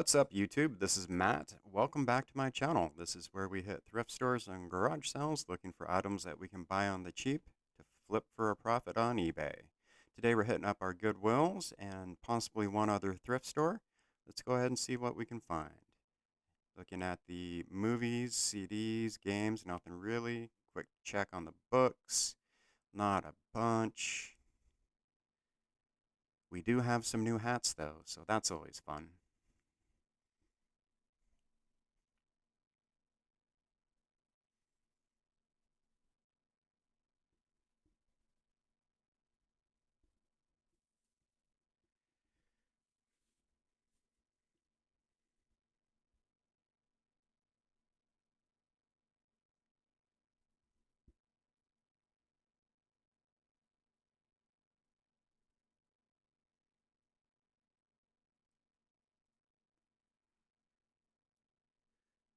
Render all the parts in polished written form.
What's up, YouTube? This is Matt. Welcome back to my channel. This is where we hit thrift stores and garage sales looking for items that we can buy on the cheap to flip for a profit on eBay. Today we're hitting up our Goodwills and possibly one other thrift store. Let's go ahead and see what we can find. Looking at the movies, CDs, games, nothing really. Quick check on the books. Not a bunch. We do have some new hats though, so that's always fun.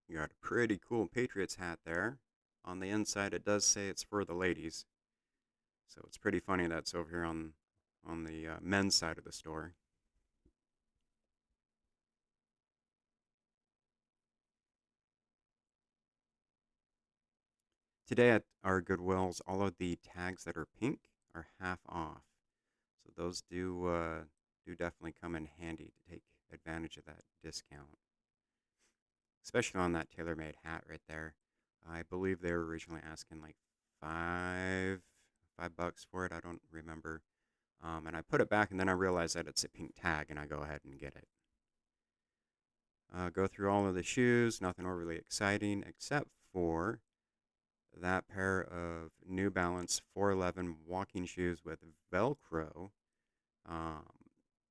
You got a pretty cool Patriots hat there. On the inside, it does say it's for the ladies. So it's pretty funny that's over here on the men's side of the store. Today at our Goodwills, all of the tags that are pink are half off. So those do definitely come in handy to take advantage of that discount, especially on that tailor-made hat right there. I believe they were originally asking like five bucks for it. I don't remember. And I put it back, and then I realized that it's a pink tag, and I go ahead and get it. Go through all of the shoes, nothing overly exciting except for that pair of New Balance 411 walking shoes with Velcro. Um,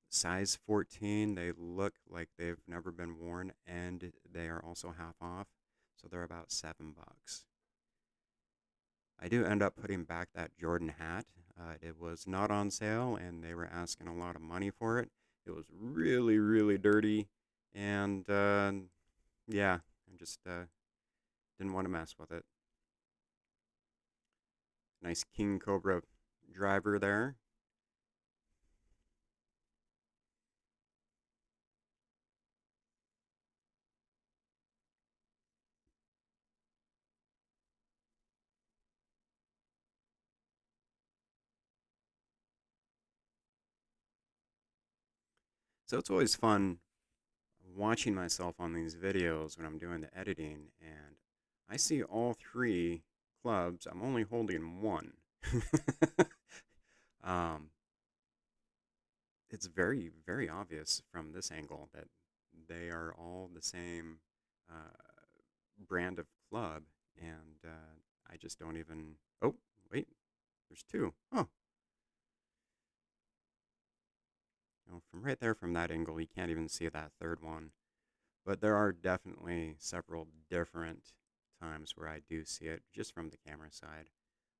size 14, they look like they've never been worn, and they are also half off, so they're about $7. I do end up putting back that Jordan hat. It was not on sale, and they were asking a lot of money for it. It was really, really dirty, and yeah, I just didn't want to mess with it. Nice King Cobra driver there. So it's always fun watching myself on these videos when I'm doing the editing, and I see all three clubs. I'm only holding one. um, it's very, very obvious from this angle that they are all the same brand of club, and I just don't even. Oh, wait, there's two. Oh, from right there, from that angle, you can't even see that third one. But there are definitely several different times where I do see it just from the camera side.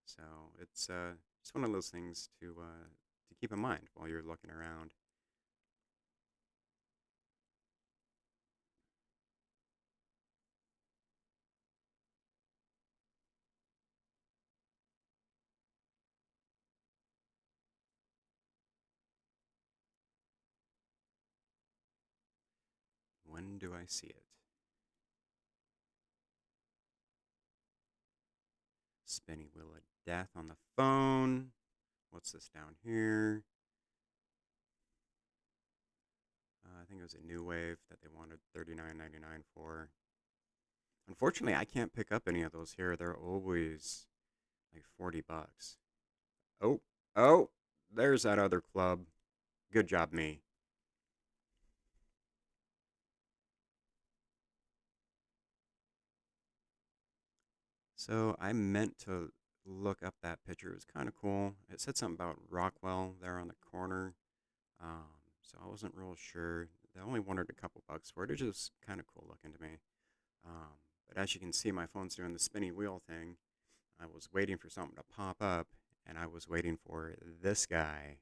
So it's just one of those things to keep in mind while you're looking around. When do I see it? Spinning wheel of death on the phone. What's this down here? I think it was a new wave that they wanted $39.99 for. Unfortunately, I can't pick up any of those here. They're always like $40. Oh, oh, there's that other club. Good job, me. So I meant to look up that picture. It was kind of cool. It said something about Rockwell there on the corner. So I wasn't real sure. They only wanted a couple bucks for it. It was just kind of cool looking to me. But as you can see, my phone's doing the spinny wheel thing. I was waiting for something to pop up, and I was waiting for this guy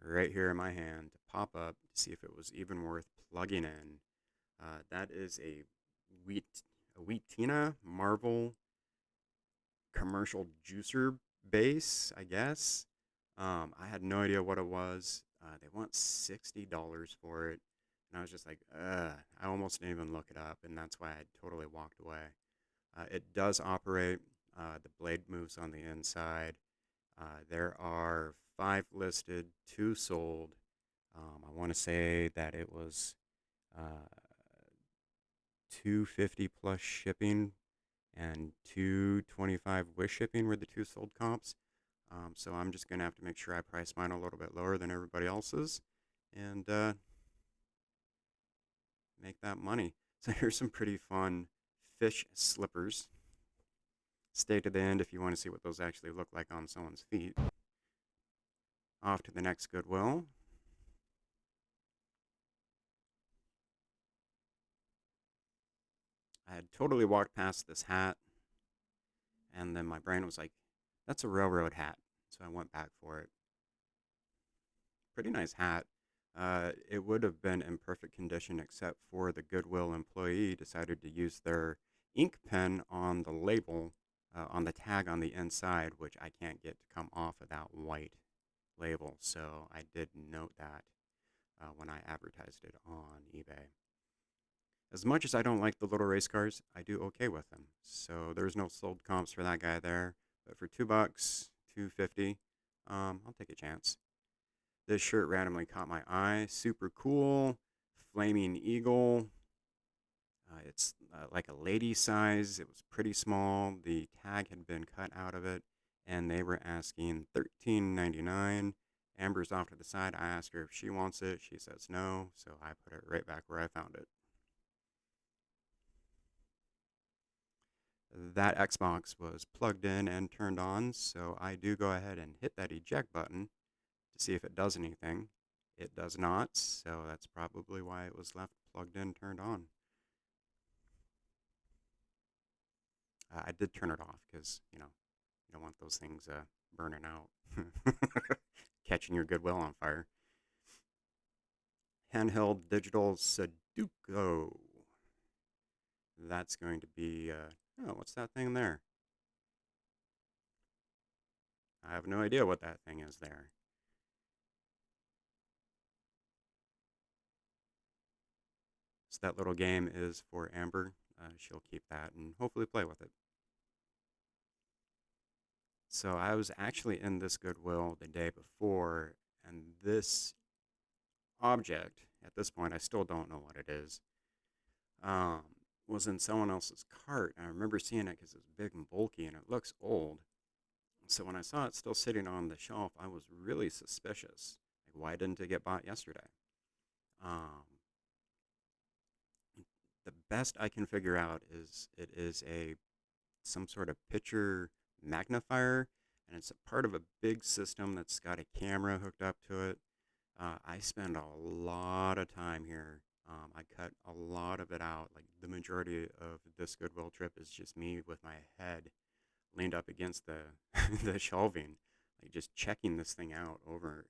right here in my hand to pop up to see if it was even worth plugging in. That is wheat, a Wheatina Marvel commercial juicer base, I guess. I had no idea what it was. They want $60 for it, And I was just like, I almost didn't even look it up, and that's why I totally walked away. It does operate. The blade moves on the inside. There are five listed, two sold. I want to say that it was uh, 250 plus shipping and 225 with shipping were the two sold comps. So I'm just gonna have to make sure I price mine a little bit lower than everybody else's, and make that money. So here's some pretty fun fish slippers. Stay to the end if you want to see what those actually look like on someone's feet. Off to the next Goodwill. I had totally walked past this hat, and then my brain was like, that's a railroad hat. So I went back for it. Pretty nice hat. It would have been in perfect condition except for the Goodwill employee decided to use their ink pen on the label, on the tag on the inside, which I can't get to come off of that white label. So I did note that when I advertised it on eBay. As much as I don't like the little race cars, I do okay with them. So there's no sold comps for that guy there. But for $2, 250, I'll take a chance. This shirt randomly caught my eye. Super cool. Flaming Eagle. It's like a lady size. It was pretty small. The tag had been cut out of it, and they were asking $13.99. Amber's off to the side. I asked her if she wants it. She says no, so I put it right back where I found it. That Xbox was plugged in and turned on, so I do go ahead and hit that eject button to see if it does anything. It does not, so that's probably why it was left plugged in, turned on. I did turn it off because, you don't want those things burning out, catching your Goodwill on fire. Handheld digital Sudoku. That's going to be, oh, what's that thing there? I have no idea what that thing is there. So that little game is for Amber. She'll keep that and hopefully play with it. So I was actually in this Goodwill the day before, and this object, at this point, I still don't know what it is, um, was in someone else's cart. I remember seeing it because it was big and bulky and it looks old. So when I saw it still sitting on the shelf, I was really suspicious. Like, why didn't it get bought yesterday? Um, the best I can figure out is it is a some sort of picture magnifier, and it's a part of a big system that's got a camera hooked up to it. I spend a lot of time here. I cut a lot of it out. Like the majority of this Goodwill trip is just me with my head leaned up against the the shelving, like just checking this thing out over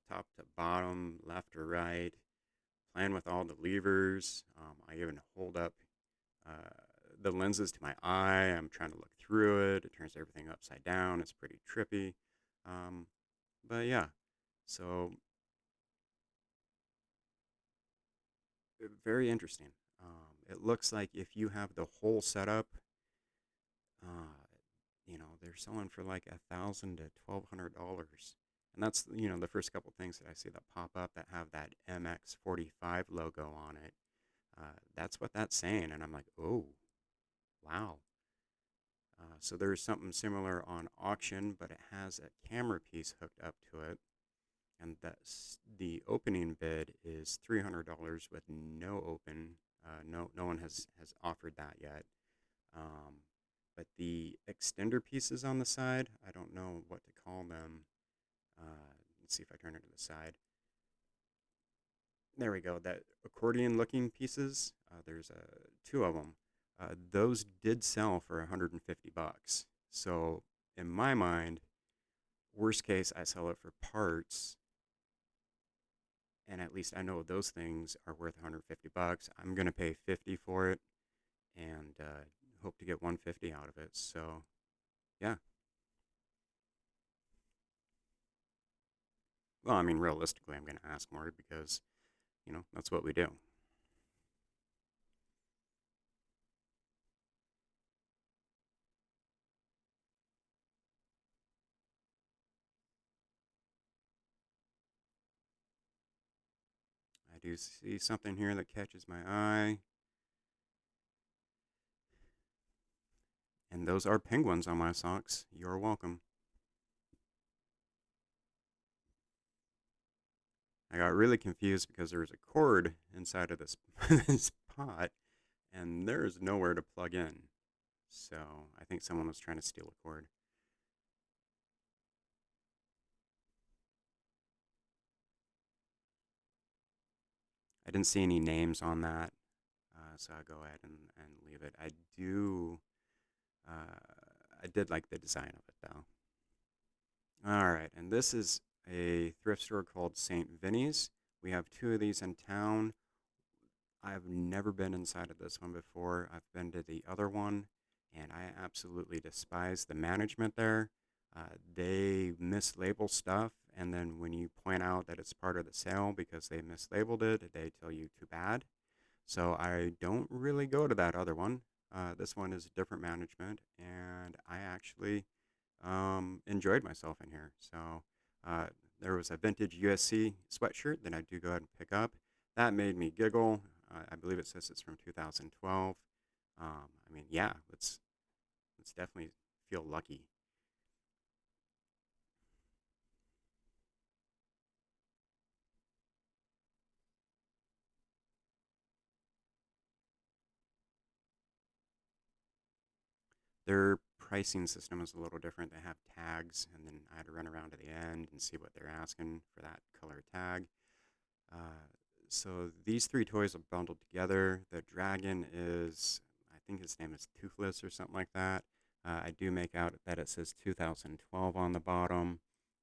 top to bottom, left or right, playing with all the levers. I even hold up the lenses to my eye. I'm trying to look through it. It turns everything upside down. It's pretty trippy. Um, but yeah, so very interesting. It looks like if you have the whole setup, uh, they're selling for like $1,000 to $1,200, and that's the first couple things that I see that pop up that have that MX45 logo on it. That's what that's saying, and I'm like, oh, wow. So there's something similar on auction, but it has a camera piece hooked up to it, and that's the opening bid is $300 with no open. No one has offered that yet. Um, but the extender pieces on the side, I don't know what to call them. Let's see if I turn it to the side. There we go. That accordion looking pieces, there's two of them. Those did sell for $150. So in my mind, worst case, I sell it for parts, and at least I know those things are worth $150. I'm gonna pay 50 for it, and hope to get 150 out of it. So yeah. Well, I mean, realistically, I'm gonna ask more because that's what we do. I do see something here that catches my eye, and those are penguins on my socks. You're welcome. I got really confused because there was a cord inside of this this pot, and there's nowhere to plug in. So I think someone was trying to steal a cord. I didn't see any names on that, so I'll go ahead and leave it. I did like the design of it though. All right, and this is a thrift store called St. Vinny's. We have two of these in town. I've never been inside of this one before. I've been to the other one, and I absolutely despise the management there. They mislabel stuff, and then when you point out that it's part of the sale because they mislabeled it, they tell you too bad. So I don't really go to that other one. This one is different management, and I actually enjoyed myself in here. So uh, there was a vintage USC sweatshirt that I do go ahead and pick up. That made me giggle. I believe it says it's from 2012. I mean, yeah, let's definitely feel lucky. Their pricing system is a little different. They have tags, and then I had to run around to the end and see what they're asking for that color tag. Uh, so these three toys are bundled together. The dragon is, I think his name is Toothless or something like that. I do make out that it says 2012 on the bottom.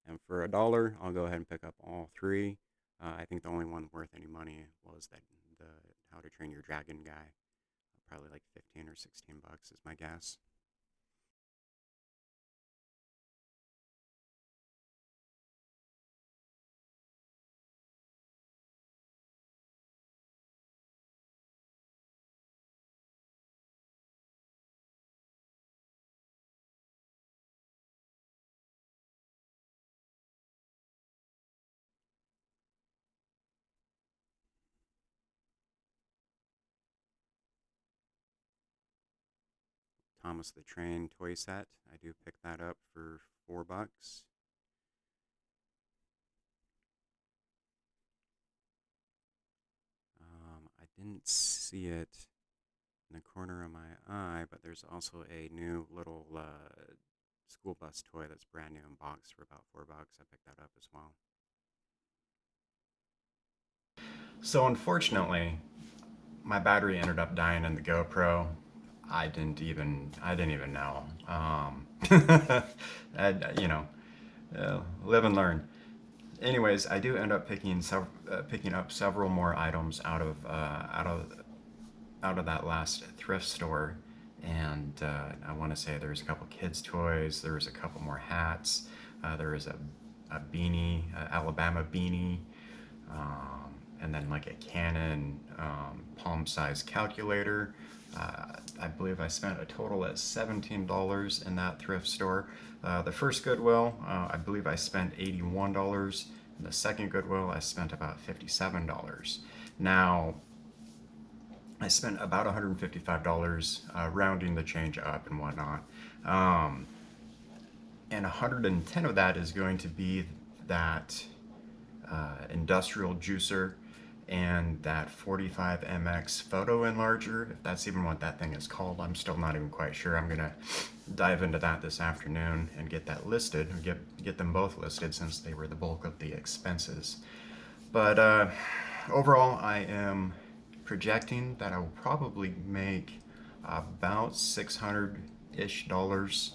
And for $1, I'll go ahead and pick up all three. I think the only one worth any money was that the How to Train Your Dragon guy. Probably like 15 or 16 bucks is my guess. Thomas the Train toy set. I do pick that up for $4. I didn't see it in the corner of my eye, but there's also a new little school bus toy that's brand new in box for about $4. I picked that up as well. So unfortunately, my battery ended up dying in the GoPro. I didn't even know. I, you know, live and learn. Anyways, I do end up picking up several more items out of that last thrift store, and I want to say there's a couple kids' toys. There was a couple more hats. There was a beanie, Alabama beanie, and then like a Canon palm-sized calculator. I believe I spent a total of $17 in that thrift store. The first Goodwill, I believe I spent $81. In the second Goodwill, I spent about $57. Now, I spent about $155 rounding the change up and whatnot. Um, and 110 of that is going to be that industrial juicer and that 45MX photo enlarger, if that's even what that thing is called. I'm still not even quite sure. I'm gonna dive into that this afternoon and get that listed, or get them both listed since they were the bulk of the expenses. But overall, I am projecting that I will probably make about 600-ish dollars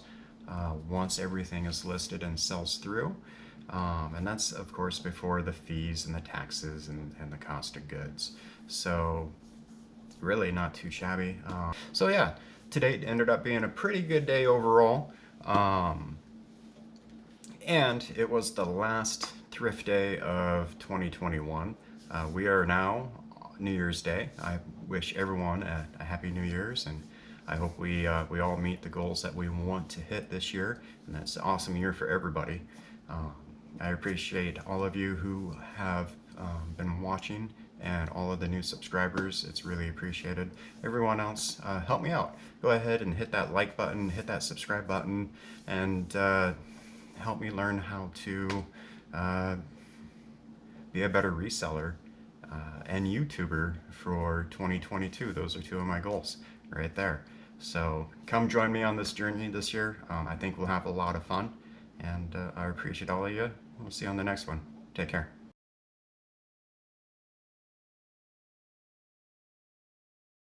once everything is listed and sells through. And that's, of course, before the fees and the taxes and the cost of goods. So, really not too shabby. So, yeah, today ended up being a pretty good day overall. Um, and it was the last thrift day of 2021. We are now New Year's Day. I wish everyone a happy New Year's, and I hope we all meet the goals that we want to hit this year, and that's an awesome year for everybody. Um, I appreciate all of you who have been watching and all of the new subscribers. It's really appreciated. Everyone else, help me out. Go ahead and hit that like button, hit that subscribe button, and help me learn how to uh, be a better reseller and YouTuber for 2022. Those are two of my goals right there. So come join me on this journey this year. I think we'll have a lot of fun, and I appreciate all of you. We'll see you on the next one. Take care.